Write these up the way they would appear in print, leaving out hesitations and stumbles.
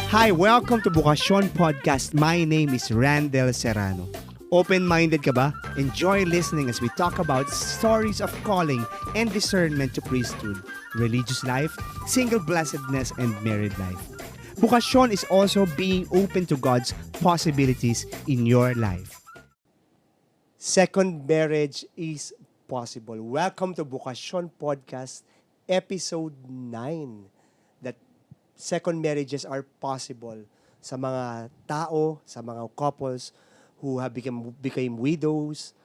Hi, welcome to Bukasyon Podcast. My name is Randel Serrano. Open-minded ka ba? Enjoy listening as we talk about stories of calling and discernment to priesthood, religious life, single blessedness, and married life. Bukasyon is also being open to God's possibilities in your life. Second marriage is possible. Welcome to Bukasyon Podcast, Episode 9. That second marriages are possible sa mga tao, sa mga couples who have became widowers,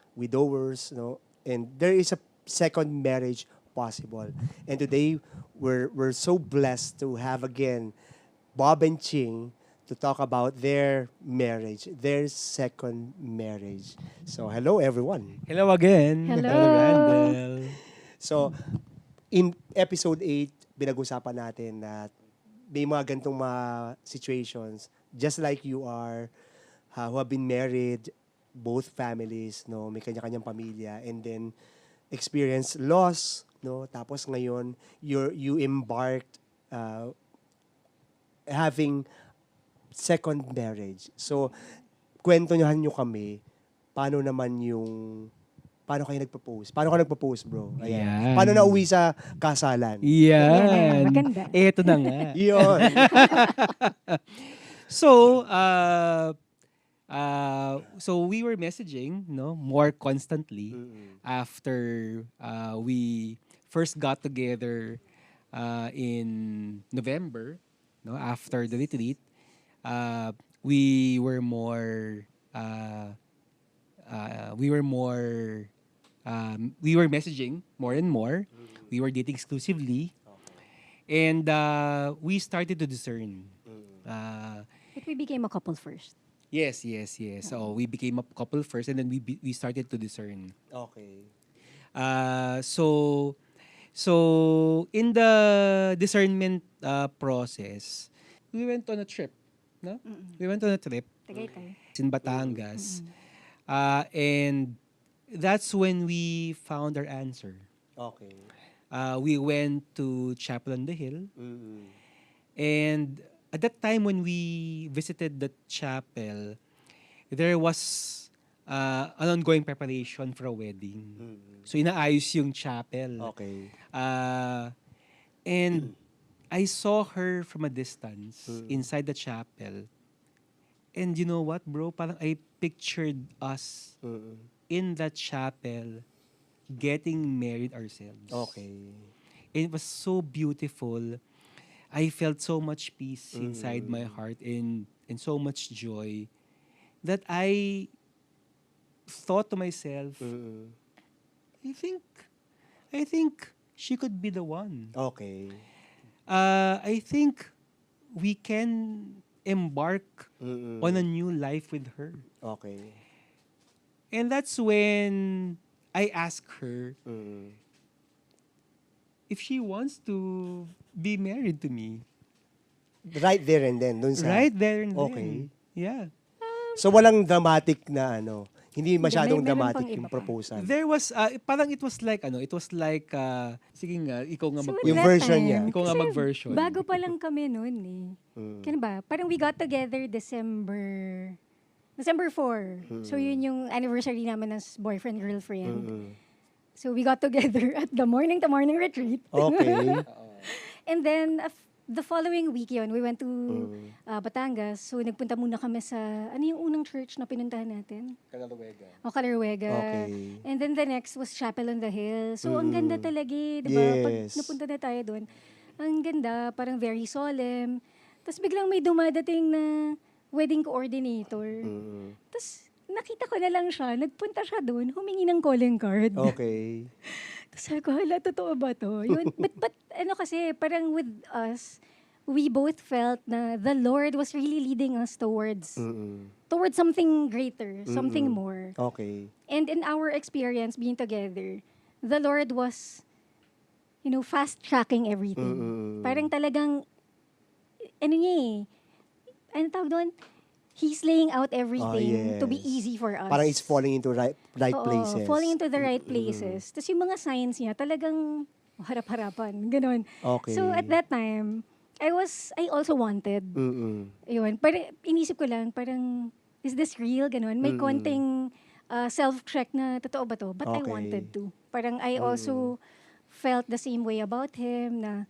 and there is a second marriage possible. And today we're so blessed to have again Bob and Ching to talk about their marriage, their second marriage. So hello everyone. Hello again. Hello. Randall. So in episode 8, pinag-usapan natin na may mga ganitong mga situations, just like you are, who have been married, both families, may kanya-kanyang pamilya, and then experience loss, tapos ngayon, you embarked having second marriage. So, kwento nyo kami, paano kayo nagpropose? Paano ka nagpropose, bro? Ayan. Yan. Paano nauwi sa kasalan? Yan. Maganda. Eto na nga. Yun. So, so we were messaging, more constantly after we first got together in November, after the retreat. We were messaging more and more. We were dating exclusively. And we started to discern. But we became a couple first. Yes. So we became a couple first, and then we started to discern. Okay. So in the discernment process, we went on a trip. No? We went on a trip Tagaytay. in Batangas. And that's when we found our answer. Okay. We went to Chapel on the Hill. Mm-mm. And at that time when we visited the chapel, there was an ongoing preparation for a wedding. Mm-mm. So inaayos yung chapel. Okay. And I saw her from a distance inside the chapel. And you know what, bro? Parang I pictured us Mm-mm. in that chapel getting married ourselves. Okay. It was so beautiful. I felt so much peace inside my heart and so much joy that I thought to myself, Mm-mm. I think she could be the one. Okay. I think we can embark Mm-mm. on a new life with her. Okay. And that's when I asked her Mm-mm. if she wants to be married to me. Right there and then, dun sa... Right there and Okay. then. Yeah. So walang dramatic na hindi masyadong meron dramatic pang yung iba pa. proposal. There was, parang it was like, sige nga, ikaw nga So, Yung that version time, niya. Ikaw nga kasi mag-version. Bago pa lang kami noon eh. Kaya ba? Parang we got together December 4. So yun yung anniversary namin as boyfriend-girlfriend. Mm-mm. So we got together at the morning-to-morning retreat. Okay. And then the following week yun, we went to Batangas. So nagpunta muna kami sa, ano yung unang church na pinuntahan natin? Calaruega. Okay. And then the next was Chapel on the Hill. So ang ganda talaga eh, di ba? Pag Yes. napunta na tayo doon, ang ganda, parang very solemn. Tapos biglang may dumadating na wedding coordinator. Mm-mm. Tapos nakita ko na lang siya, nagpunta siya doon, humingi ng calling card. Okay. Tapos sabi ko, hala, totoo ba to? Yun, but ano kasi, parang with us, we both felt na the Lord was really leading us towards something greater, something more. Okay. And in our experience being together, the Lord was, fast-tracking everything. Parang talagang, ano tawag doon? He's laying out everything to be yes. easy for us. Parang it's falling into right Oo, places. falling into the right places. Tapos yung mga signs niya, talagang harap-harapan. Ganon. Okay. So at that time, I also wanted. Yun. Parang, inisip ko lang, parang, is this real? Ganon. May konting self-check na, totoo ba to? But I Okay. wanted to. Parang I also felt the same way about him na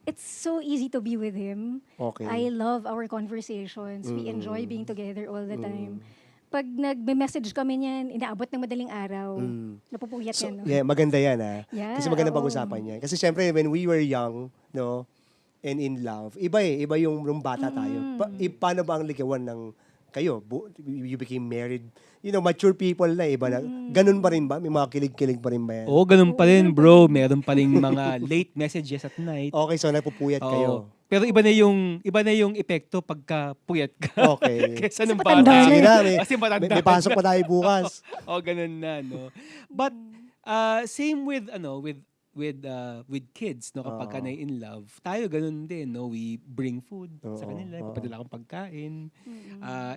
it's so easy to be with him. Okay. I love our conversations. We enjoy being together all the time. Pag nagme-message kami niyan, inaabot ng madaling araw. Napupuyat So, yan. No? yeah, maganda yan Yeah, Kasi maganda oo. pag-usapan yan. Kasi syempre, when we were young, no, and in love, iba yung bata tayo. Paano ba ang ligawan ng kayo? You became married. You know, mature people na, iba na. Ganun pa rin ba? May mga kilig-kilig pa rin ba yan? Oo, ganun pa rin, bro. Meron pa rin mga late messages at night. Okay, so napupuyat kayo. Oo. Pero iba na yung epekto pagka puyat ka. Okay. Kesa nung matanda bata. Sige na, Kasi matanda may pasok na. pa tayo bukas. Oh, ganun na, no. But same with with kids, no, kapag ka na in love, tayo ganun din, no. We bring food sa kanila, papadala akong pagkain.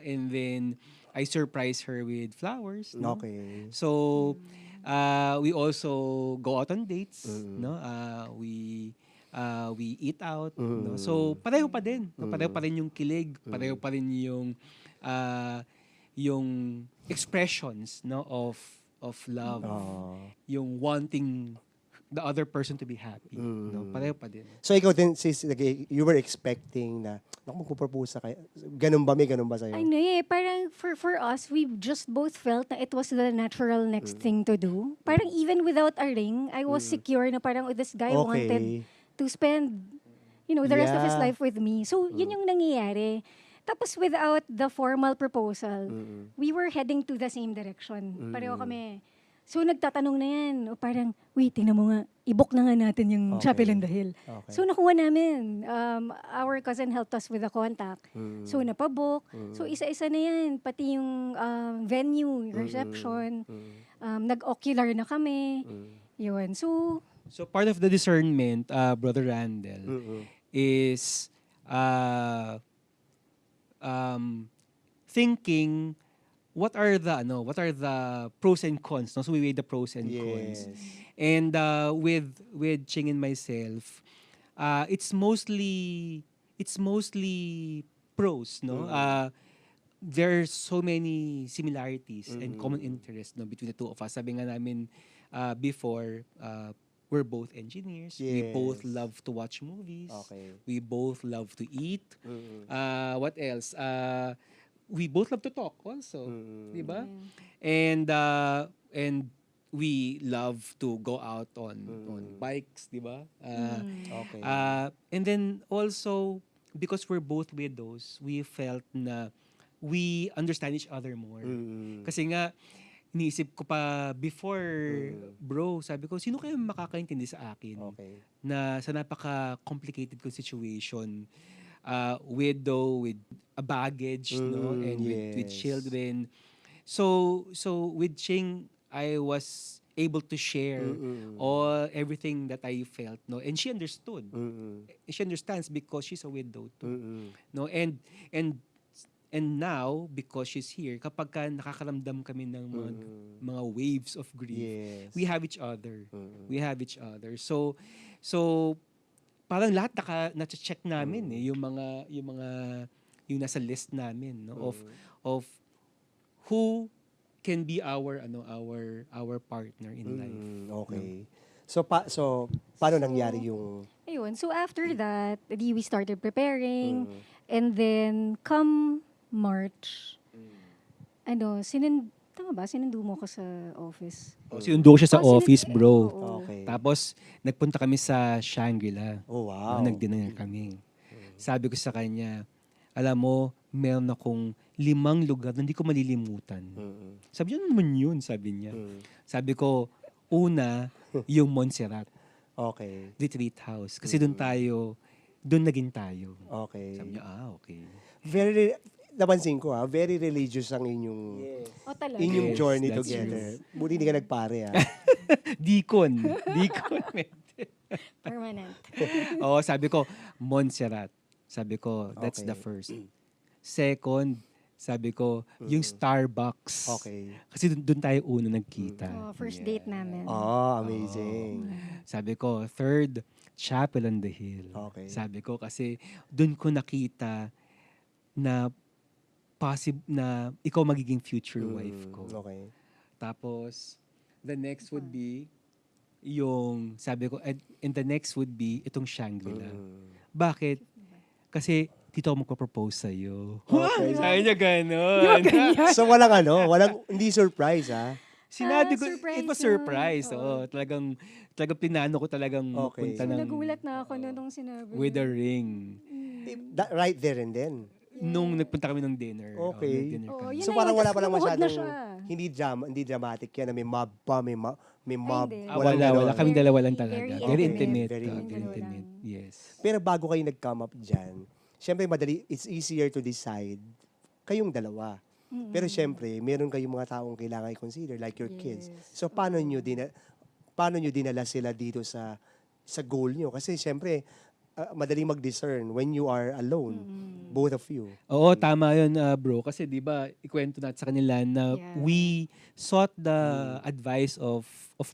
And then I surprise her with flowers, no. Okay. So we also go out on dates, no. We eat out, no. So pareho pa din, no? Pareho pa rin yung kilig, pareho pa rin yung expressions, no, of love, yung wanting the other person to be happy, no. Pareho pa din. So ikaw din, sis, you were expecting na, naku, magpo-propose na kayo. Ganun ba? May ganun ba sa'yo? Ano parang for us, we just both felt na it was the natural next thing to do. Parang even without a ring, I was secure na parang this guy wanted to spend, the rest of his life with me. So, yun yung nangyayari. Tapos without the formal proposal, we were heading to the same direction. Pareho kami. So, nagtatanong na yan. O parang, wait, tingnan mo nga, i-book na nga natin yung Chapel on the Hill. Okay. So, nakuha namin. Our cousin helped us with the contact. So, napabook. So, isa-isa na yan. Pati yung venue, reception. Nag-ocular na kami. Yun. So part of the discernment, Brother Randall, is thinking what are the pros and cons, no? So we weigh the pros and cons. And with Ching and myself, it's mostly pros, no? There's so many similarities and common interests, no, between the two of us. Sabi nga namin before, we're both engineers. We both love to watch movies. Okay. We both love to eat. What else? We both love to talk also, di ba? And we love to go out on bikes, di ba? Okay. And then also, because we're both widows, we felt na we understand each other more. Kasi nga, iniisip ko pa before, bro, sabi ko, sino kaya makakaintindi sa akin na sa napaka-complicated kong situation, widow with a baggage, no, and with children. So with Ching, I was able to share everything that I felt, no, and she understood. She understands because she's a widow too, no, and now because she's here, kapag ka nakakaramdam kami ng mga waves of grief, we have each other. We have each other. So parang lahat na-check namin yung nasa list namin, no, of who can be our partner in life. Okay. So paano nangyari yung ayun. So after that, we started preparing. And then, come March, tama ba? Sinundo mo ko sa office. Sinundo ko siya sa office, bro. Oo. Okay. Tapos, nagpunta kami sa Shangri-La. Oh, wow. Nag-dinner kami. Sabi ko sa kanya, alam mo, meron akong 5 lugar na hindi ko malilimutan. Sabi niya, ano naman yun? Sabi niya. Sabi ko, una, yung Montserrat Okay. Retreat House. Kasi doon naging tayo. Okay. Sabi niya, okay. Napansin ko very religious ang inyong Talaga. inyong Yes, journey that's together. Buti hindi ka nagpare Deacon, Permanent. sabi ko, Montserrat. Sabi ko, that's the Okay. first. Second, Sabi ko, yung Starbucks. Okay. Kasi dun tayo una nagkita. Oh, first date namin. Oh, amazing. Sabi ko, third, Chapel on the Hill. Okay. Sabi ko, kasi dun ko nakita na na ikaw magiging future wife ko. Okay. Tapos, the next would be sabi ko, and the next would be itong Shangri-La. Bakit? Kasi dito ako magpo-propose sa'yo. Okay. Sabi niya gano'n. So hindi surprise Sinabi ko, surprise it was na. surprise. Oo. Talagang pinano ko talagang Okay. magpunta So, ng nagulat na ako nung sinabi. with a niya. ring. Right there and then. Nung nagpunta kami ng dinner. Okay. Nag-dinner Oo, kami. yun So na parang yun, wala tas palang lumuhod na masyadong, siya. hindi dramatic yan na may mob pa, may mob. hindi. Walang Wala. ganon. Kaming dalawa lang talaga. Very Very intimate. intimate. Very Very intimate. intimate. Yes. Pero bago kayo nag-come up dyan, syempre it's easier to decide kayong dalawa. Pero syempre, meron kayong mga taong kailangan i-consider, like your kids. Yes. So paano nyo dinala sila dito sa goal nyo? Kasi syempre, madaling mag-discern when you are alone, both of you. Oo, tama yun, bro. Kasi di ba, ikwento natin sa kanila na Yeah. we sought the advice of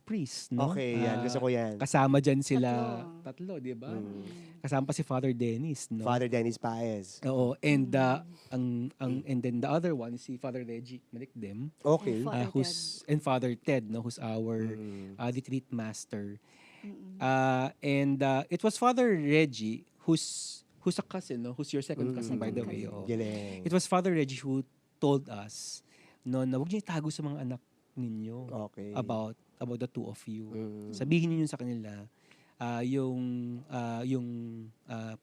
priests, no? Okay, yan. Gusto ko yan. Kasama dyan sila, tatlo, di ba? Mm. Kasama pa si Father Dennis, no? Father Dennis Paez. Oo, and and then the other one is si Father Reggie Malikdem, Okay. Father and Father Ted, no, who's our retreat master. It was Father Reggie who's a cousin, no, who's your second cousin, by the way. Oo. Galing. It was Father Reggie who told us no na huwag niyo itago sa mga anak ninyo Okay. about the two of you. Mm. Sabihin niyo sa kanila yung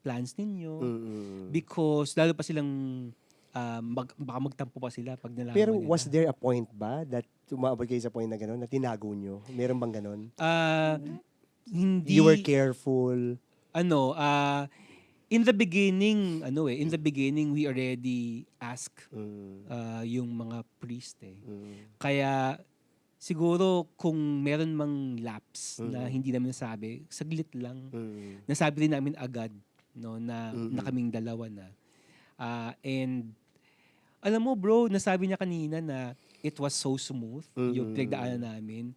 plans ninyo because lalo pa silang baka magtampo pa sila pag nalaman Pero nila. was there a point ba that umabot kayo sa point na gano'n, na tinago nyo? Meron bang gano'n? Hindi You were careful. In the beginning we already ask yung mga priest Kaya siguro kung meron mang lapse na hindi namin nasabi, saglit lang. Nasabi rin namin agad no na kaming dalawa na. And alam mo bro, nasabi niya kanina na it was so smooth yung pinagdaanan namin.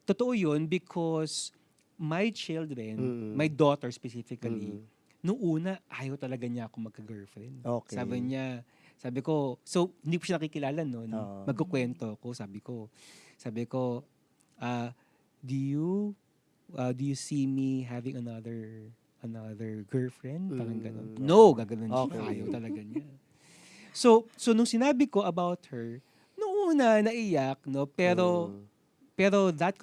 Totoo yun because my children, my daughter specifically, nung una, ayaw talaga niya ako magka-girlfriend. Okay. Sabi ko, so hindi ko siya nakikilala noon. Oo. Magkukwento ko, sabi ko, do you see me having another girlfriend? Parang ganun. No, gaganon siya. Okay. Ayaw talaga niya. So nung sinabi ko about her, nung una, naiyak, no? Pero in that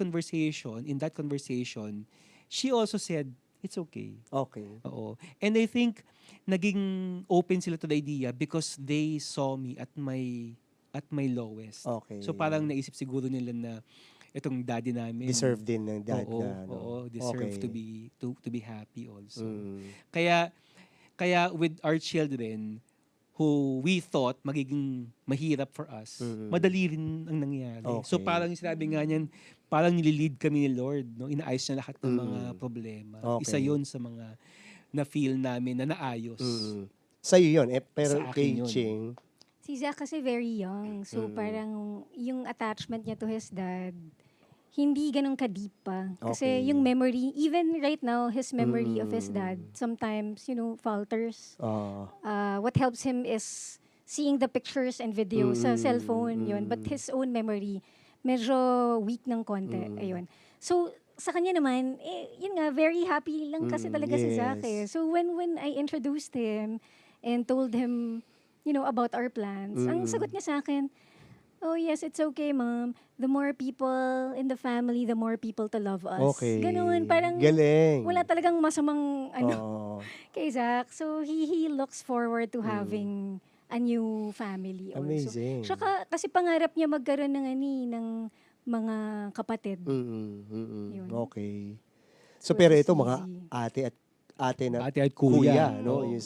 conversation, she also said, it's okay. Okay. Oo. And I think naging open sila to the idea because they saw me at my lowest. Okay. So parang naisip siguro nila na itong daddy namin Deserve din ng dad oo, na. No? oo, deserve Okay. to be happy also. Mm. Kaya with our children who we thought magiging mahirap for us, madali rin ang nangyari. So Okay. parang yung sinabi nga niyan, parang nililid kami ni Lord, no? Inaayos niya lahat ng mga problema. Okay. Isa 'yun sa mga na-feel namin na naayos. Sa'yo yun. Pero Sa akin kay yun. Ching, Si Zach kasi very young. So parang yung attachment niya to his dad, hindi ganun ka-deep pa. Kasi Okay. yung memory, even right now, his memory of his dad sometimes, falters. What helps him is seeing the pictures and videos sa cellphone yun. But his own memory, medyo weak ng konti. Ayun. So, sa kanya naman, yun nga, very happy lang kasi talaga si Zach yes. So, when I introduced him and told him, about our plans, ang sagot niya sa akin, oh yes, it's okay, Mom. The more people in the family, the more people to love us. okay. Ganun, parang Galing. wala talagang masamang Oo. kay Zach. So, he looks forward to having a new family also. Amazing. Tsaka, kasi pangarap niya magkaroon ng mga kapatid. Yun. Okay. So, So, pero it's ito mga easy. ate Ate at kuya. no? Oo.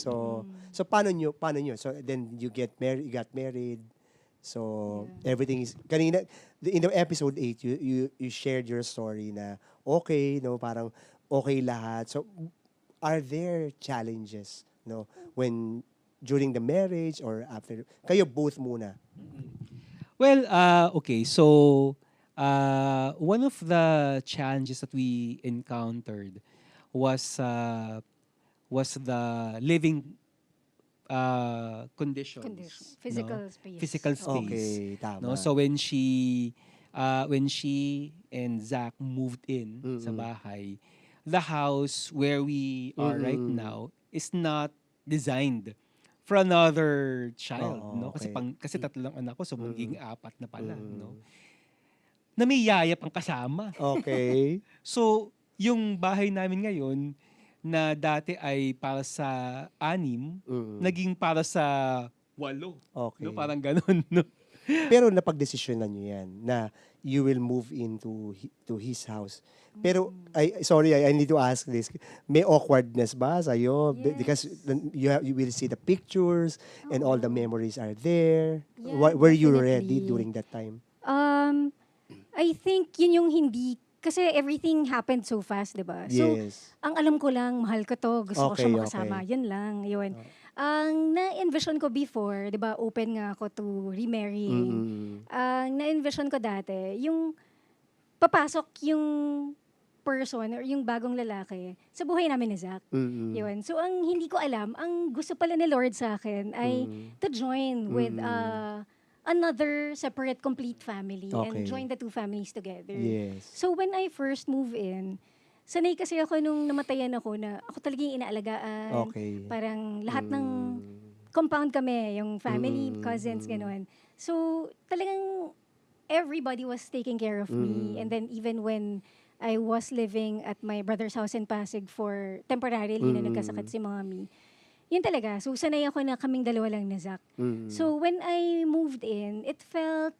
So paano nyo? So then you got married. So everything is kanina in the episode 8 you shared your story na okay, no, parang okay lahat. So are there challenges, no, when during the marriage or after? Kayo both muna. Well, okay. So, one of the challenges that we encountered was the living Condition. conditions, Physical no? space. Physical space. Okay, tama. No, so when she and Zach moved in sa bahay, the house where we are right now is not designed for another child, Oo, no? Kasi okay. kasi tatlo lang anak ko, so magiging apat na pala, no? Na may yaya pang kasama. Okay. So, yung bahay namin ngayon na dati ay para sa 6, naging para sa 8. Okay. No, parang ganun, no? Pero napagdesisyonan nyo yan na you will move into to his house. Pero, sorry, I need to ask this. May awkwardness ba sa'yo? Because then you will see the pictures and all the memories are there. Yeah, Were you ready definitely. during that time? I think yun yung hindi, kasi everything happened so fast, di ba? So, Yes. ang alam ko lang, mahal ko to, gusto ko Okay, siya makasama. okay. Yun lang, yun. Ang na-envision ko before, di ba, open nga ako to remarrying. Ang na-envision ko dati, yung papasok yung person or yung bagong lalaki sa buhay namin ni Zach. Yun. So, ang hindi ko alam, ang gusto pala ni Lord sa akin ay to join with another separate, complete family and Okay. join the two families together. Yes. So, when I first move in, sanay kasi ako nung namatayan ako na ako talaga yung inaalagaan. Okay. Parang lahat ng compound kami, yung family, cousins, gano'n. So, talagang everybody was taking care of me. And then even when I was living at my brother's house in Pasig for temporarily na nagkasakit si mommy, yun talaga. So, sanay ako na kaming dalawa lang ni Zach. So, when I moved in, it felt,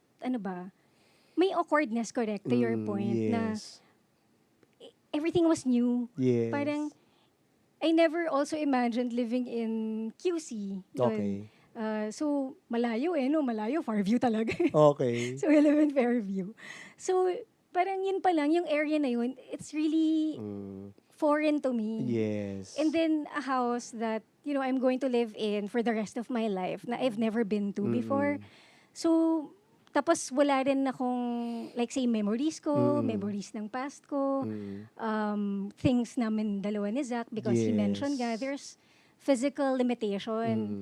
may awkwardness, correct, to your point, na Yes. everything was new. Yes. Parang, I never also imagined living in QC. Yun. Okay. So, malayo no? Malayo, Fairview talaga. Okay. So, we live in Fairview. So, parang yun pa lang, yung area na yun, it's really foreign to me. Yes. And then, a house that, I'm going to live in for the rest of my life na I've never been to before. So, tapos wala rin akong, like say, memories ko, memories ng past ko, things namin dalawa ni Zach, because he mentioned nga, there's physical limitation,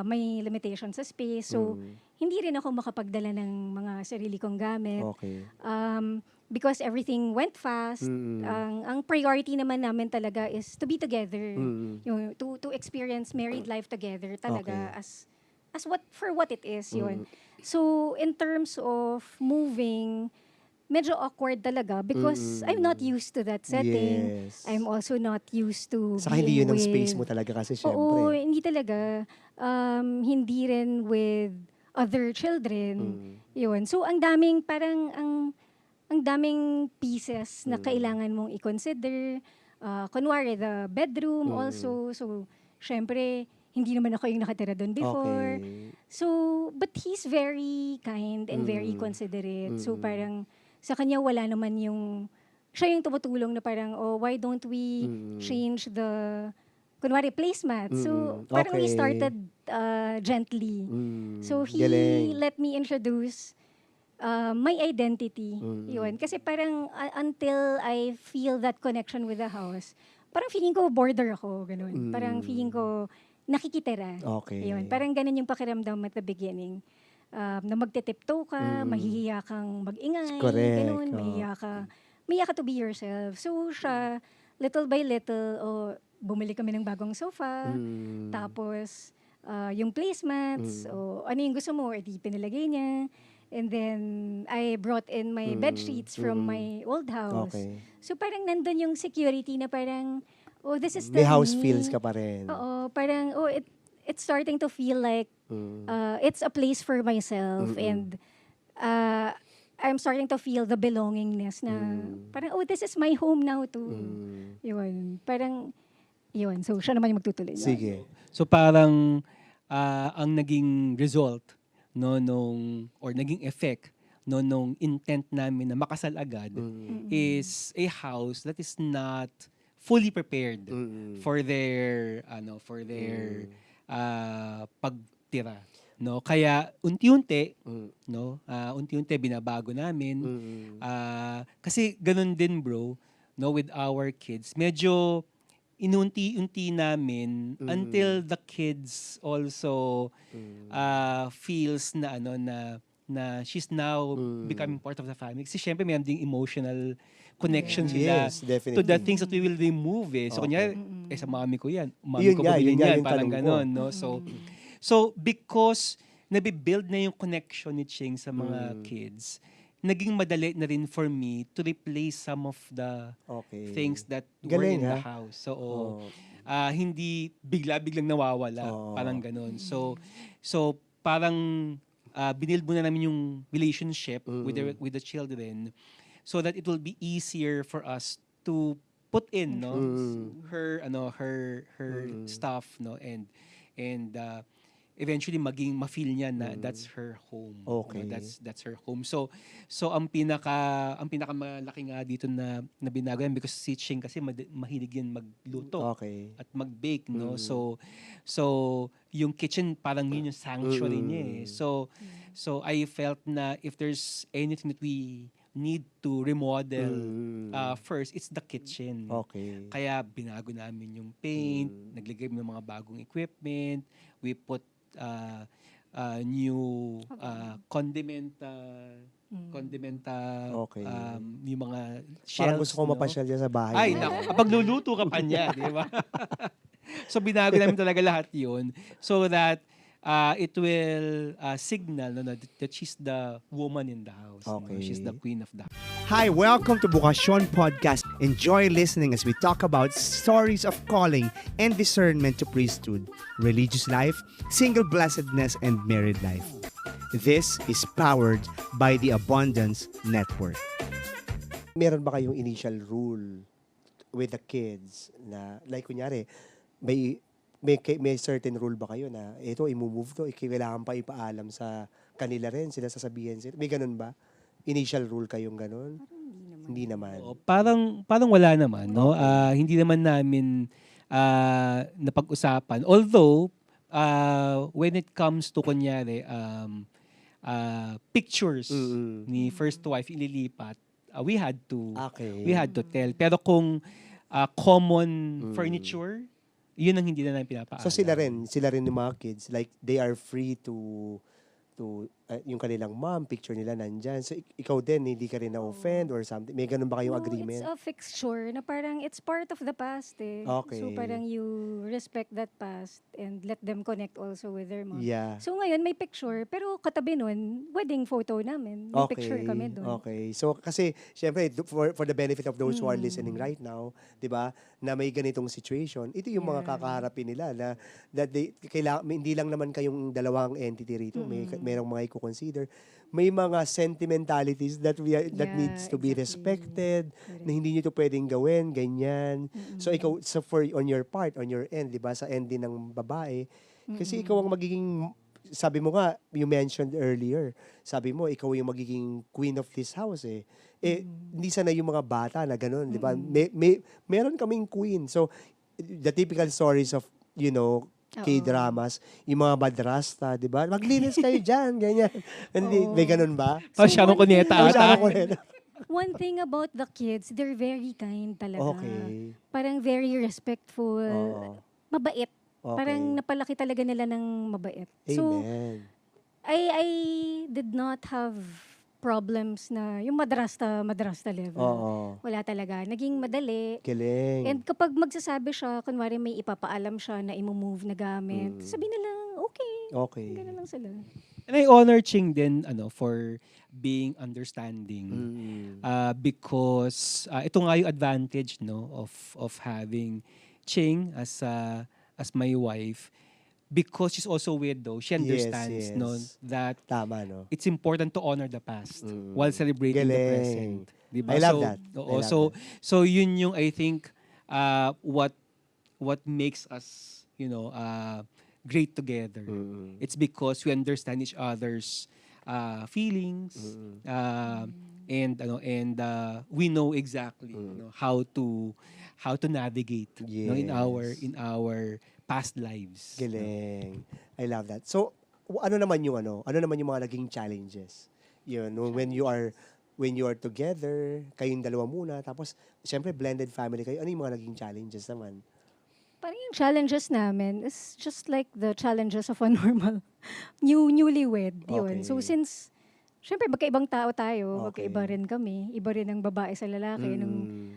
may limitation sa space. So, hindi rin ako makapagdala ng mga sarili kong gamit. Okay. Because everything went fast. Ang priority naman namin talaga is to be together. Yung, to experience married life together talaga as what it is. Yun. So, in terms of moving, medyo awkward talaga because I'm not used to that setting. Yes. I'm also not used to Saka hindi being yun ang with... space mo talaga kasi syempre. Oo, hindi talaga. Hindi rin with other children. Yun. So, ang daming parang, ang daming pieces na kailangan mong i-consider. Kunwari, the bedroom also. So, syempre, hindi naman ako yung nakatira doon before. Okay. So, but he's very kind and very considerate. So, parang, sa kanya wala naman yung, siya yung tumutulong na parang, why don't we change the, kunwari, placemat. So, parang we Okay. started gently. So, he Galing. let me introduce my identity. Yun. Kasi parang until I feel that connection with the house, parang feeling ko border ako, ganun. Parang feeling ko nakikitira. Okay. Yun. Parang ganun yung pakiramdam at the beginning. Na magte-tiptoe ka, mahihiya kang mag-ingay, Correct. ganun, mahihiya ka to be yourself. So siya, little by little, bumili kami ng bagong sofa, tapos yung placemats, ano yung gusto mo, edi pinalagay niya. And then, I brought in my bed sheets from my old house. Okay. So parang nandun yung security na parang, this is May still house me. feels ka pa rin. Oo, parang, it's starting to feel like it's a place for myself. And I'm starting to feel the belongingness na parang, this is my home now too. Yun. Parang, yun. So, siya naman yung magtutuloy. Sige. So parang ang naging result naging effect nung intent namin na makasal agad is a house that is not fully prepared for their pagtira, no? Kaya unti-unti, Mm. no? Unti-unti binabago namin. Mm. Kasi ganun din, bro, no, with our kids. Medyo inunti-unti namin until the kids also feels na na she's now becoming part of the family. Kasi syempre may ding emotional connection sila Yes, to the definitely. things that we will remove eh. So Okay. kunyari, sa mami ko yan. Mami ko Yun bumili nga niyan. yung Parang tanong ko. ganon, no? So because nabibuild na yung connection ni Ching sa mga kids, naging madali na rin for me to replace some of the Okay. things that were Galing, in the ha? house. So, Oh. hindi bigla-biglang nawawala. Oo. Parang ganun. So parang binild muna namin yung relationship with the children so that it will be easier for us to put in no her stuff no and eventually maging ma-feel niya na that's her home. Okay. No? That's her home. So ang pinakamalaki nga dito na binago yan because si Ching kasi mahilig yan magluto Okay. at mag-bake, no? So yung kitchen parang yun yung sanctuary niya eh. So I felt na if there's anything that we need to remodel first, it's the kitchen. Okay. Kaya binago namin yung paint, naglagay ng mga bagong equipment, we put new condiment Okay. yung mga shelves. Parang gusto ko no? mapasyal dyan sa bahay. Ay, mo. naku, pagluluto ka pa niya, di ba? So binago namin talaga lahat yun so that it will signal no, that she's the woman in the house. No? Okay. She's the queen of the house. Hi, welcome to Bukasyon Podcast. Enjoy listening as we talk about stories of calling and discernment to priesthood, religious life, single blessedness, and married life. This is powered by the Abundance Network. Meron ba kayong initial rule with the kids na like kunyari may certain rule ba kayo na ito i-move to, kailangan pa ipaalam sa kanila rin, sila sasabihin sila. May ganun ba? Initial rule kayong ganun? Hindi naman. Oo, parang wala naman, no? Hindi naman namin napag-usapan. Although when it comes to kunyari pictures ni first wife ililipat, we had to tell. Pero kung common furniture, yun ang hindi na namin pinapaalam. So sila rin yung mga kids, like they are free to yung kanilang mom, picture nila nandyan. So ikaw din, hindi ka rin na-offend or something. May ganun ba kayong No, agreement? it's a fixture na parang it's part of the past eh. Okay. So parang you respect that past and let them connect also with their mom. Yeah. So ngayon may picture, pero katabi nun, wedding photo namin. May picture kami dun. Okay. So kasi syempre for the benefit of those who are listening right now, 'di ba, na may ganitong situation, ito yung mga kakaharapin nila na that they hindi lang naman kayong dalawang entity rito, merong mga i-consider. May mga sentimentalities that needs to be respected, na hindi niyo to pwedeng gawin, ganyan. So ikaw on your part, on your end, 'di ba, sa end din ng babae, kasi ikaw ang magiging, sabi mo nga, you mentioned earlier, sabi mo, ikaw yung magiging queen of this house eh. Hindi sana yung mga bata na gano'n, di ba? Meron kaming queen. So, the typical stories of, K-dramas, yung mga madrasta, di ba? Maglinis kayo dyan, ganyan. May ganun ba? Masyadong kuneta ata. One thing about the kids, they're very kind talaga. Okay. Parang very respectful. Oo. Mabait. Okay. Parang napalaki talaga nila ng mabait. So, Amen. I did not have problems na yung madrasta level. Oo. Wala talaga. Naging madali. Galing. And kapag magsasabi siya, kunwari may ipapaalam siya na i-move na gamit, sabi na lang, okay. Okay. Ganun lang sila. And I honor Ching din for being understanding. Because ito nga yung advantage no of having Ching as my wife, because she's also widow. She understands yes. no that Tama, no? it's important to honor the past while celebrating the Galing. present. Diba? I love that. Oo, I love so yun yung I think what makes us great together. It's because we understand each other's feelings and we know exactly how how to navigate no, in Yes. our past lives. Galing. I love that. So, ano naman yung mga naging challenges? Yun, when you are together, kayong dalawa muna, tapos, syempre, blended family kayo. Ano yung mga naging challenges naman? Parang yung challenges namin is just like the challenges of a normal newlywed. Yun. So Okay. since, syempre magkaibang tao tayo, Okay. magkaiba rin kami. Iba rin ang babae sa lalaki. Nung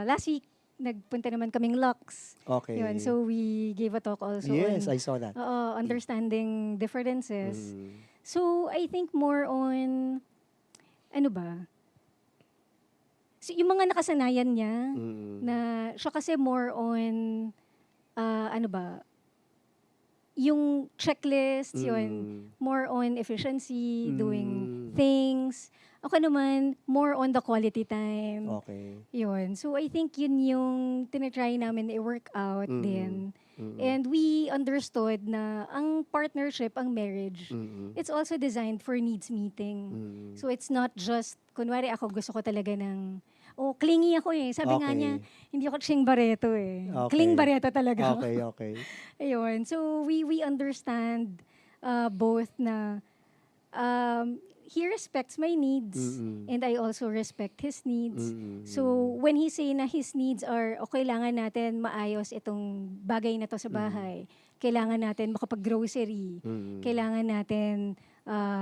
last week, nagpunta naman kaming Lux. Okay. Yun. So we gave a talk also Yes, on I saw that. understanding differences. Mm. So I think more on, ano ba? So, yung mga nakasanayan niya, Mm. na siya kasi more on, ano ba, yung checklist, yun, Mm. more on efficiency, doing Mm. things. Ako naman, more on the quality time. Okay. Yun. So, I think yun yung tinatry namin i-work out Mm. din. Mm. And we understood na ang partnership, ang marriage, Mm. it's also designed for needs meeting. Mm. So, it's not just, kunwari ako gusto ko talaga ng, clingy ako eh. Sabi nga Okay. niya, hindi ako Ching Barreto eh. Okay. Cling Barreto talaga. Okay, okay. Ayun. So, we understand both na he respects my needs Mm-mm. and I also respect his needs. Mm-mm. So, when he say na his needs are, kailangan natin maayos itong bagay na to sa bahay. Kailangan natin makapag-grocery. Mm-mm. Kailangan natin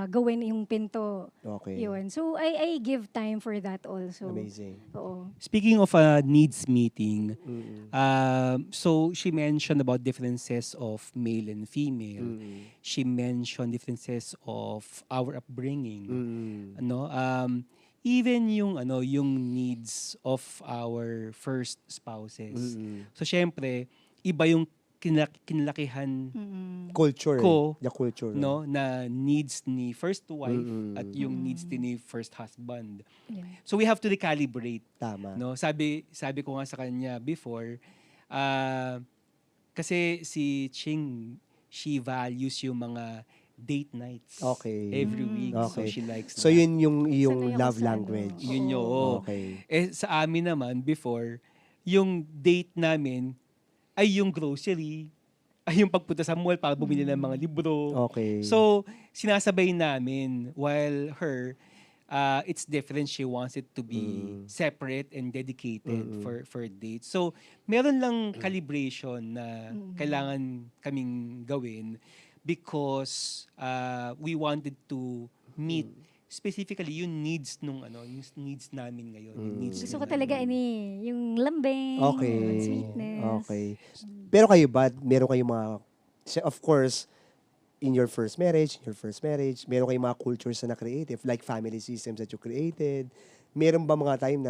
gawin yung pinto. Okay. Yun. So, I give time for that also. Amazing. Oo. Speaking of a needs meeting, Mm-mm. so she mentioned about differences of male and female. Mm-mm. She mentioned differences of our upbringing. Mm-mm. Even yung needs of our first spouses. Mm-mm. So syempre, iba yung kinalakihan Culture. Ko, The culture. no na needs ni first wife Mm-mm. at yung needs din ni first husband. Yeah. So we have to recalibrate. Tama. No, sabi ko nga sa kanya before, kasi si Ching, she values yung mga date nights. Okay. Every week. Okay. So she likes So that. yun yung Sanay ako love sa ano. language. Yun Oo. yun. Okay. Sa amin naman, before, yung date namin ay yung grocery, ay yung pagpunta sa mall para bumili ng mga libro. Okay. So, sinasabay namin while her, it's different. She wants it to be separate and dedicated for dates. So, meron lang calibration na kailangan kaming gawin because we wanted to meet specifically yung needs yung needs namin ngayon. Yung needs Gusto ko nila talaga ngayon. yung lambing, Okay. yung sweetness. Okay. Pero kayo ba, meron kayong mga, of course, in your first marriage, meron kayong mga cultures na creative, like family systems that you created. Meron ba mga time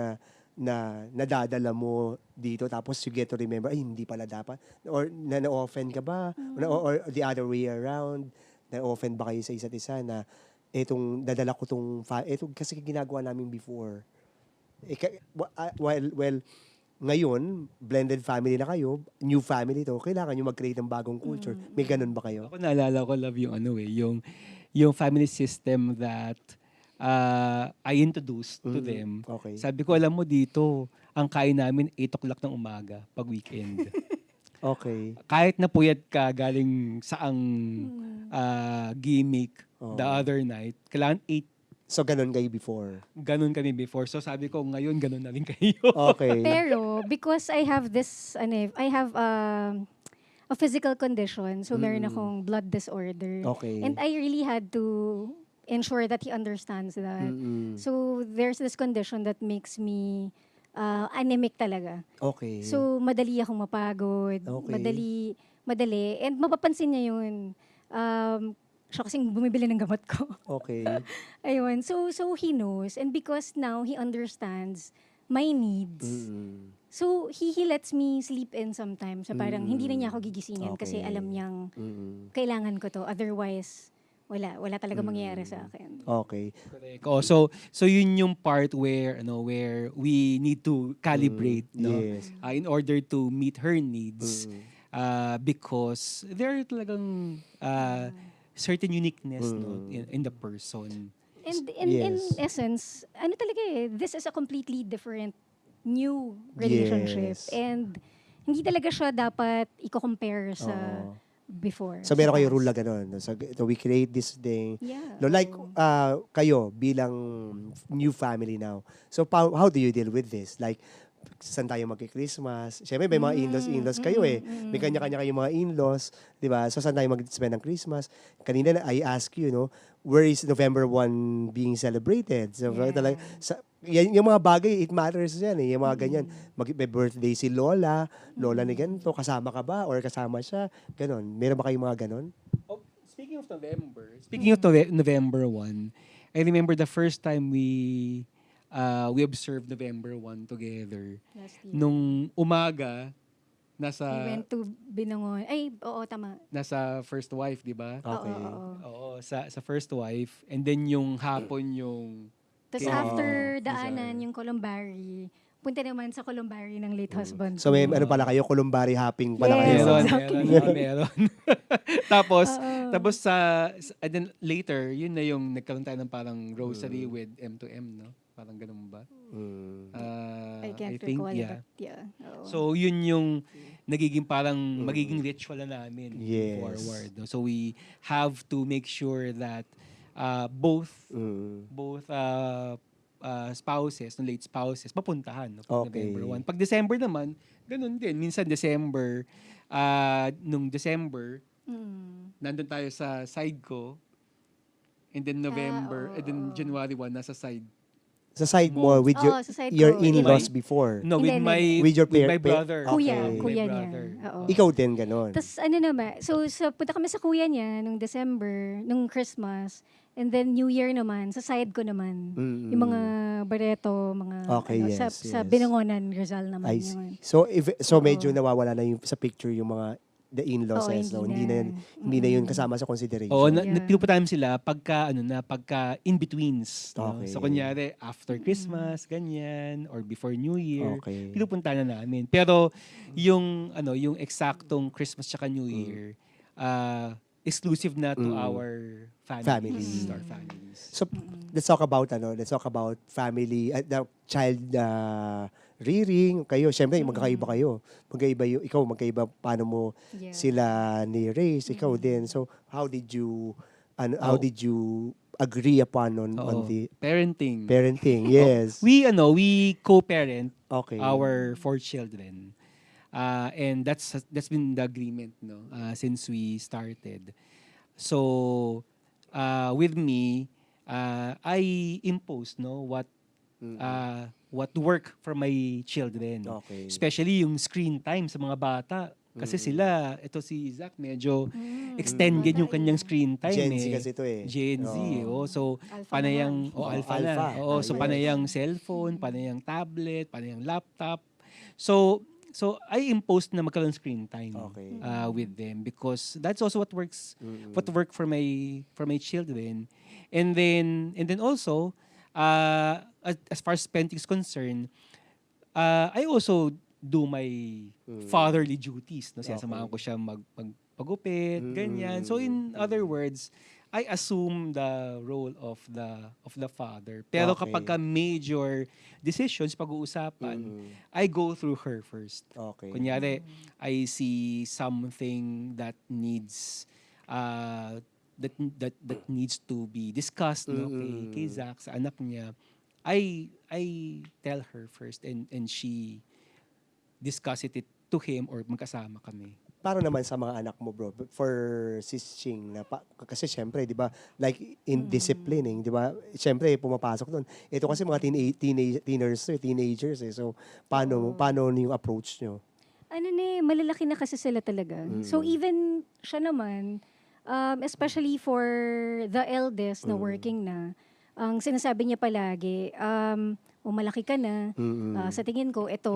na nadadala mo dito tapos you get to remember, ay, hindi pala dapat? Or na-offend ka ba? Or the other way around, na-offend ba kayo sa isa't isa na etong dadala ko etong kasi ginagawa namin before. Well, ngayon, blended family na kayo, new family to, kailangan nyo mag-create ng bagong culture. May ganun ba kayo? Ako naalala ko, love yung yung family system that I introduced to them. Okay. Sabi ko, alam mo dito, ang kain namin 8 o'clock ng umaga pag weekend. Okay. Kahit na puyat ka galing saang gimmick the other night, kailangan 8. So, ganun kayo before? Ganun kami before. So sabi ko, ngayon ganun na rin kayo. Okay. Pero, because I have this, I have a physical condition, so meron akong blood disorder. Okay. And I really had to ensure that he understands that. So, there's this condition that makes me anemic talaga. Okay. So, madali akong mapagod. Okay. Madali. And mapapansin niya yun. Siya kasing bumibili ng gamot ko. Okay. Ayun. So he knows. And because now he understands my needs. So, he lets me sleep in sometimes. So, parang hindi na niya ako gigisingin kasi Okay. alam niyang kailangan ko to. Otherwise, wala talaga mangyayari sa akin. Okay. Correct. So yun yung part where where we need to calibrate Yes. in order to meet her needs because there are talagang certain uniqueness in the person. And in Yes. essence, ano talaga this is a completely different new relationship. Yes. And hindi talaga siya dapat i-compare sa Oo. before. So meron sa kayo past. rule na gano'n. So we create this thing. Yeah. No, like oo. kayo bilang new family now. So how do you deal with this? Like saan tayo magki-Christmas? Siyempre may mga in-laws kayo eh. May kanya-kanya kayong mga in-laws, 'di ba? So saan tayo mag-spend ng Christmas? Kanina I ask you, where is November 1 being celebrated? So Yeah. talaga yung mga bagay, it matters yan eh. Yung mga ganyan. May birthday si Lola ni ganito, kasama ka ba? Or kasama siya? Ganon. Meron ba kayong mga ganon? Oh, speaking of November 1, I remember the first time we observed November 1 together. Last year. Nung umaga, We went to Binangon. Ay, oo, tama. nasa first wife, di ba? Okay. Oo. Oo, sa first wife. And then yung hapon yung... Tapos Oo. after Bizarre. daanan, yung Columbari, punta naman sa Columbari ng late husband. So may ano pala kayo, Columbari hopping pala Yes, kayo. exactly. Meron. tapos, Oo. tapos and then later, yun na yung nagkaroon tayo ng parang rosary with M2M, no? Parang ganun ba? Mm. I can't think, recall, yeah. but yeah. Oo. So, yun yung nagiging parang magiging ritual na namin Yes. forward. No? So, we have to make sure that both Mm. spouses, no, late spouses, mapuntahan no, pag Okay. November 1. Pag December naman, ganun din. Minsan December, nung December, nandun tayo sa side ko, and then November, oo, and then oo. January 1, nasa side. Sa side mo, with Oo, sa side your ko. in-laws Hindi. before. No, with Hindi, my hindi. With your my brother. Kuya, Okay. kuya My niya. brother. Oo. Ikaw din, ganon. Tapos ano naman, so punta kami sa kuya niya nung December, nung Christmas, and then New Year naman, sa side ko naman. Mm-mm. Yung mga Barreto, mga Okay, sa yes, sa yes. Binangonan, Rizal naman I see. yun. So medyo Oo. nawawala na yung sa picture yung mga the in-laws. Oo, no? hindi Hindi na na. yun kasama sa consideration. Oo, Yeah. pinupunta namin sila pagka in-betweens. No? Okay. So, kunyari, after Christmas, ganyan, or before New Year, Okay. pinupunta na namin. Pero, yung eksaktong Christmas tsaka New Year, exclusive na to our families. Families. Our families. So let's talk about family, the child rearing kayo. Syempre magkakaiba kayo. Magkaiba paano mo Yeah. sila ni raise, ikaw din. So how did you agree upon on Oo. the Parenting. parenting? Yes. We co-parent Okay. our 4 children. And that's been the agreement since we started. So with me, I impose what work for my children. Okay. Especially yung screen time sa mga bata. Kasi sila, ito si Zach, medyo extended yung kanyang screen time. Gen Z kasi ito eh. Gen Z. Oo. So, Alpha panayang, naman. alpha Alpha. na. Oo, so Yes. panayang cellphone, panayang tablet, panayang laptop. So I imposed na magkaroon ng screen time Okay. with them because that's also what works Mm-mm. what worked for my children. And then also as far as parenting is concerned, I also do my fatherly duties. No? Sinasamahan ko siya magpagupit, ganyan. So in other words, I assume the role of the father. Pero Okay. kapag major decisions pag-uusapan, I go through her first. Okay. Kunyari, I see something that needs that needs to be discussed kay Zach sa anak niya. I tell her first and she discuss it to him or magkasama kami. Para naman sa mga anak mo, bro, for sis Ching, kasi syempre, di ba, like in disciplining, di ba, syempre, pumapasok doon. Ito kasi mga teenagers eh. So, paano yung approach nyo? Malalaki na kasi sila talaga. So even siya naman, especially for the eldest na working na, ang sinasabi niya palagi, malaki ka na, sa tingin ko, ito.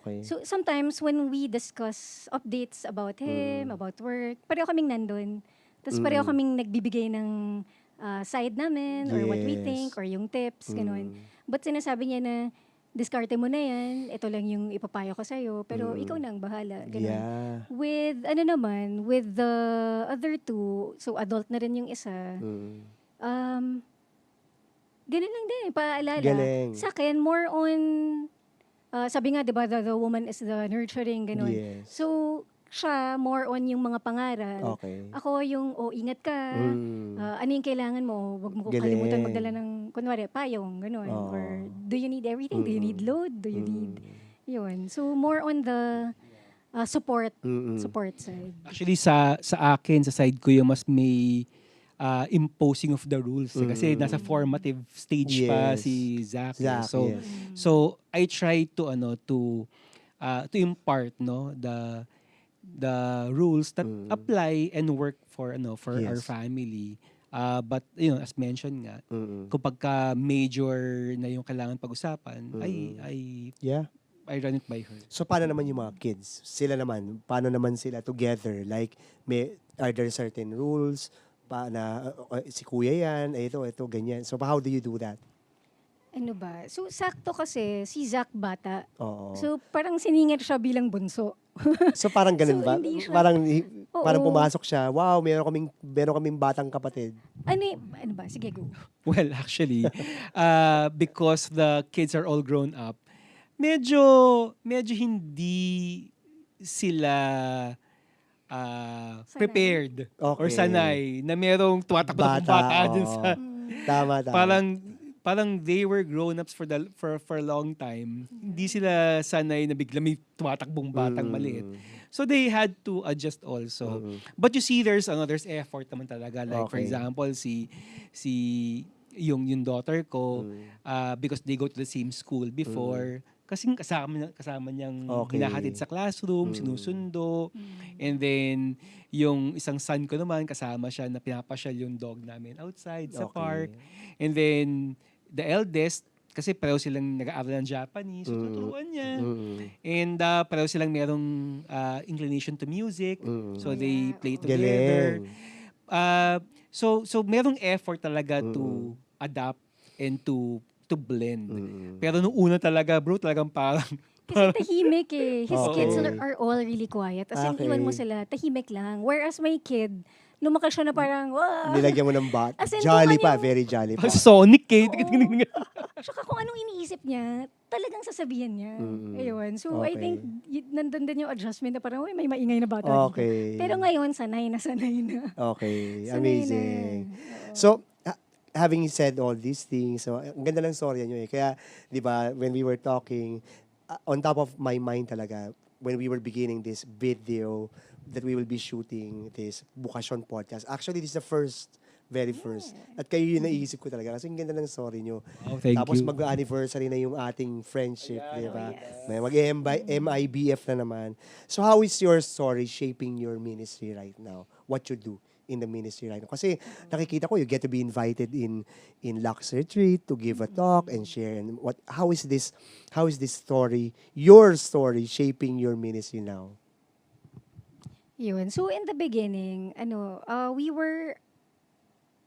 Okay. So sometimes when we discuss updates about him, about work, pareho kaming nandun. Tapos pareho kaming nagbibigay ng side namin, or what we Yes. think, or yung tips, gano'n. But sinasabi niya na, diskarte mo na yan, ito lang yung ipapayo ko sa'yo, pero ikaw na ang bahala. Ganun. Yeah. With the other two, so adult na rin yung isa, ganun lang din, paalala. Galing. Sa akin, more on sabi nga, di ba, the woman is the nurturing, ganun. Yes. So, siya, more on yung mga pangaral. Okay. Ako yung, ingat ka. Ano yung kailangan mo? Huwag mo Galing. kalimutan magdala ng, kunwari, payong, ganun. Oo. Or, do you need everything? Do you need load? Do you need, yun. So, more on the support side. Actually, sa akin, sa side ko, yung mas may imposing of the rules. Kasi nasa formative stage pa Yes. si Zach. Zach, So, yes. so I try to impart the rules that apply and work for for our Yes. family. But as mentioned nga, kapag major na yung kailangan pag-usapan, Yeah. I run it by her. So, paano naman yung mga kids? Sila naman, paano naman sila together? Like, are there certain rules? Si kuya yan, ito, ganyan. So, how do you do that? Ano ba? So, sakto kasi, si Zach bata. Oo. So, parang siningit siya bilang bunso. So, parang ganun So, ba? hindi siya- Parang Oo. pumasok siya, wow, meron kaming batang kapatid. Ano ba? Sige, go. Well, actually, because the kids are all grown up, medyo hindi sila prepared or Okay. sanay na merong tumatakbo na bata dun oo. sa Tama. parang they were grown-ups for a long time. Hindi sila sanay na bigla may tumatakbong batang maliit. So they had to adjust also. But you see there's effort naman talaga. Like for Okay. example, yung daughter ko, because they go to the same school before, kasi kasama niyang Okay. hinahatid sa classroom, sinusundo. And then, yung isang son ko naman, kasama siya na pinapasyal yung dog namin outside sa Okay. park. And then, the eldest, kasi pareho silang nag-aaral ng Japanese, so tuturuan niya. And pareho silang merong inclination to music, so they play together. Galing. So merong effort talaga to adapt and to blend. Pero nung una talaga, bro, talagang parang Kasi tahimik eh. His Okay. kids are all really quiet. As in, Okay. iwan mo sila, tahimik lang. Whereas my kid, lumaki siya na parang, wow. Nilagyan mo ng bat. As in, Jolly kung pa, ano very jolly pa. parang Sonic eh. Tsaka kung anong iniisip niya, talagang sasabihan niya. Ayun. So, I Okay. think nandun din yung adjustment na parang, uy, may maingay na bata Okay. dito. Pero ngayon, sanay na. Okay, Sanay amazing. na. So, having said all these things, so, ang ganda ng story nyo eh. Kaya, di ba, when we were talking, on top of my mind talaga, when we were beginning this video that we will be shooting this Bukasyon podcast, actually, this is the very first. At kayo yung naisip ko talaga. Kasi ang ganda ng story nyo. Oh, thank Tapos you. mag-anniversary na yung ating friendship, di ba? Mag-MIBF na naman. So how is your story shaping your ministry right now? What you do in the ministry right now? Kasi nakikita ko, you get to be invited in Lux Retreat to give a talk and share. And how is this story, your story, shaping your ministry now? Yun. So, in the beginning, we were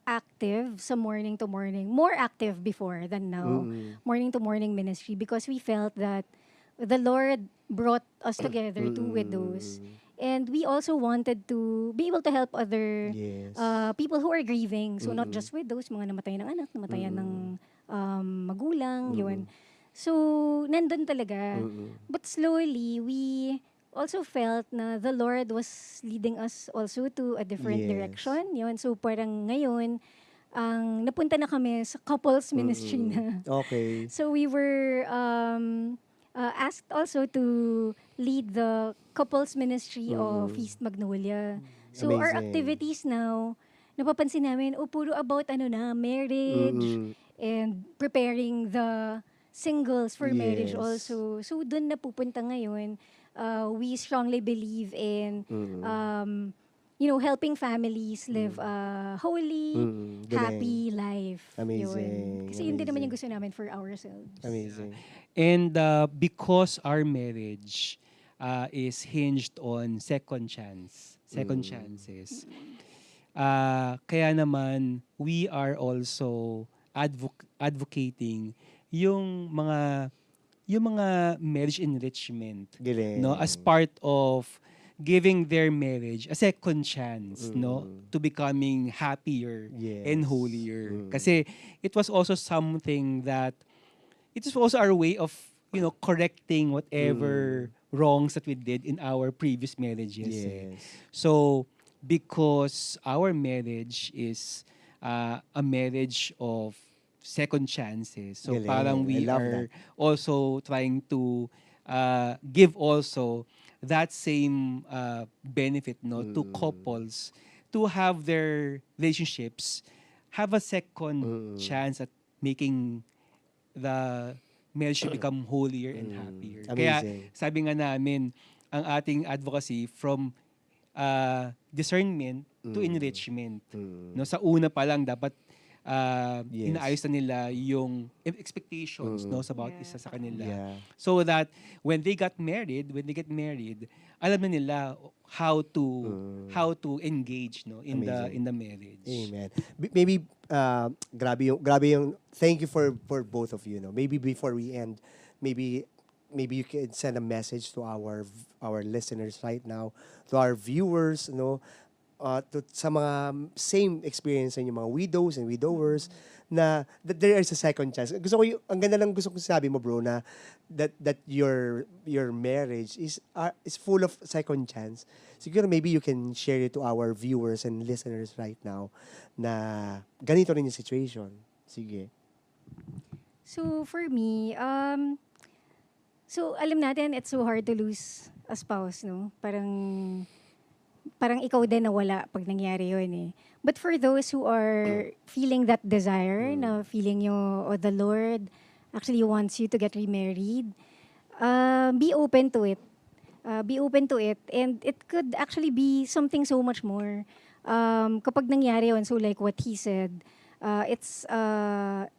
active sa morning to morning. More active before than now. Morning to morning ministry because we felt that the Lord brought us together, two widows. And we also wanted to be able to help other Yes. people who are grieving. So, not just widows, mga namatayan ng anak, namatayan ng magulang, yun. So, nandun talaga. But slowly, we also felt na the Lord was leading us also to a different Yes. direction. Yun. So, parang ngayon, napunta na kami sa couples ministry na. Okay. So, we were asked also to lead the couples ministry of Feast Magnolia. So, our Amazing. activities now, napapansin namin, puro about marriage and preparing the singles for marriage Yes. also. So, dun na pupunta ngayon. We strongly believe in, helping families live a holy, Galing. happy life. Amazing, Yun. Kasi yun din naman amazing. yung gusto namin for ourselves. Amazing. And because our marriage is hinged on second chances, kaya naman we are also advocating yung mga marriage enrichment, Galing. no, as part of giving their marriage a second chance, no, to becoming happier Yes. and holier. Kasi it was also something that it is also our way of correcting whatever wrongs that we did in our previous marriages. Yes. So, because our marriage is a marriage of second chances. So, Galing. parang I we love are also trying to give also that same benefit to couples to have their relationships have a second chance at making the marriage should become holier and happier. Kaya Amazing. sabi nga namin, ang ating advocacy from discernment to enrichment. No, sa una pa lang dapat Yes. inaayos na nila yung expectations sa bawat isa sa kanila. Yeah. So that when they get married, alam na nila how to engage in Amazing. the marriage. Amen. Maybe grabe yung thank you for both of you, no. Maybe before we end, maybe you can send a message to our listeners right now, to our viewers, no, to sa mga same experience yung mga widows and widowers na that there is a second chance. Gusto ko ang ganda lang gusto ko sabi mo, bro, na that your marriage is full of second chance. Siguro maybe you can share it to our viewers and listeners right now na ganito rin yung situation. Sige. So for me, so alam natin it's so hard to lose a spouse, no? Parang ikaw din nawala pag nangyari yun eh. But for those who are feeling that desire, na feeling nyo, the Lord actually wants you to get remarried, be open to it. Be open to it. And it could actually be something so much more. Kapag nangyari yun, so like what he said, it's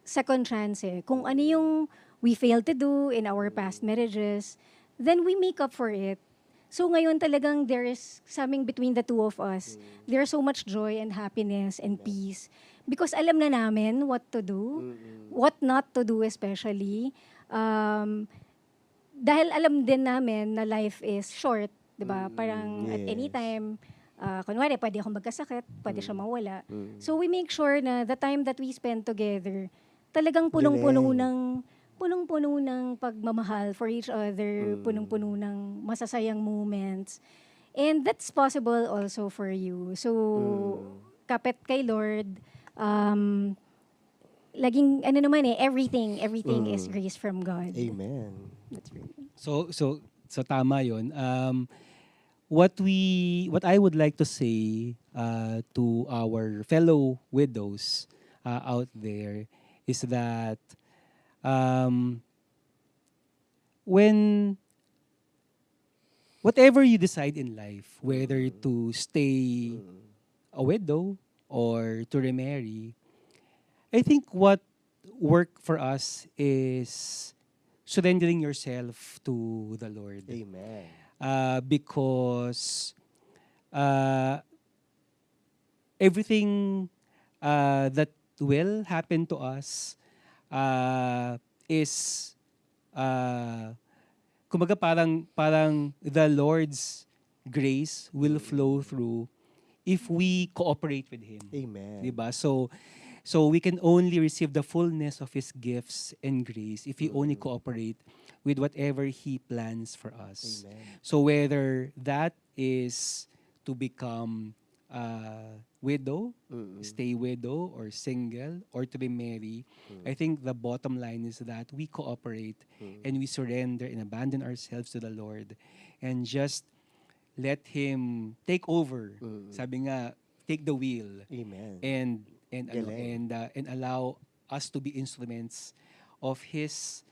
second chance eh. Kung ano yung we failed to do in our past marriages, then we make up for it. So ngayon talagang there is something between the two of us. There's so much joy and happiness and peace. Because alam na namin what to do, what not to do especially. Dahil alam din namin na life is short, di ba? Parang at any time, kunwari pwede akong magkasakit, pwede siya mawala. So we make sure na the time that we spend together, talagang punong-puno ng pagmamahal for each other, punong-puno ng masasayang moments. And that's possible also for you. So, kapit kay Lord, laging, everything is grace from God. Amen. That's right. So tama 'yon. What I would like to say to our fellow widows out there is that when whatever you decide in life, whether to stay a widow or to remarry, I think what work for us is surrendering yourself to the Lord. Amen. Because everything that will happen to us is kumbaga parang the Lord's grace will flow through if we cooperate with Him. Amen. Diba? So we can only receive the fullness of His gifts and grace if we only cooperate with whatever He plans for us. Amen. So whether that is to become widow, stay widow or single, or to remarry, I think the bottom line is that we cooperate and we surrender and abandon ourselves to the Lord and just let Him take over. Sabi nga, take the wheel. Amen. And allow us to be instruments of His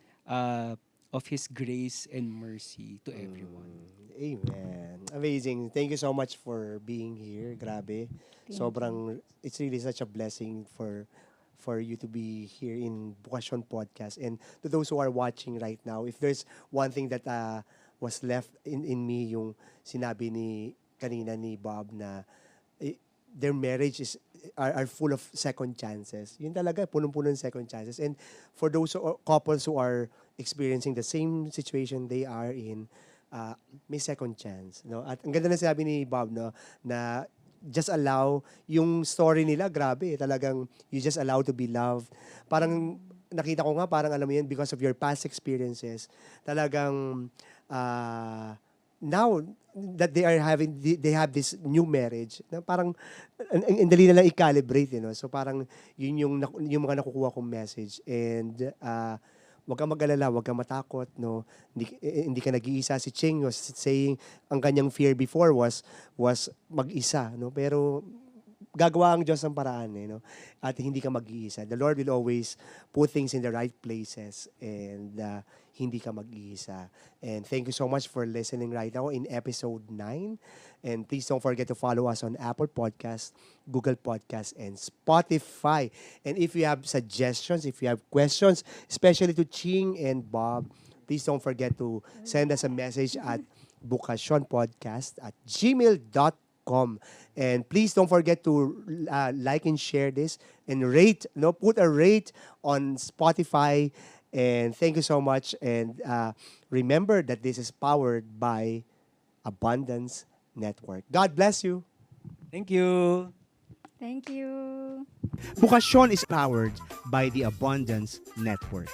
grace and mercy to everyone. Amen. Amazing. Thank you so much for being here. Grabe. It's really such a blessing for you to be here in Bukasyon Podcast. And to those who are watching right now, if there's one thing that was left in me, yung sinabi kanina ni Bob na their marriage are full of second chances. Yun talaga, punong-puno ng second chances. And for those couples who are experiencing the same situation they are in, may second chance. No? At ang ganda na sabi ni Bob, no, na just allow yung story nila, grabe, talagang you just allow to be loved. Parang nakita ko nga parang alam mo yun, because of your past experiences, talagang now that they have this new marriage, na parang ang dali na lang i-calibrate, you know? So parang yun yung mga nakukuha kong message. And wag kang mag-alala, wag kang matakot, no? Hindi ka nag-iisa. Si Ching was saying ang kanyang fear before was mag-isa, no? Pero gagawa ang Diyos ng paraan, no? At hindi ka mag-iisa. The Lord will always put things in the right places, and hindi ka mag-iisa. And thank you so much for listening right now in episode 9. And please don't forget to follow us on Apple Podcasts, Google Podcasts, and Spotify. And if you have suggestions, if you have questions, especially to Ching and Bob, please don't forget to send us a message at bukasionpodcast@gmail.com. And please don't forget to like and share this and rate, put a rate on Spotify. And thank you so much. And remember that this is powered by Abundance Network. God bless you. Thank you. Thank you. Bukasyon is powered by the Abundance Network.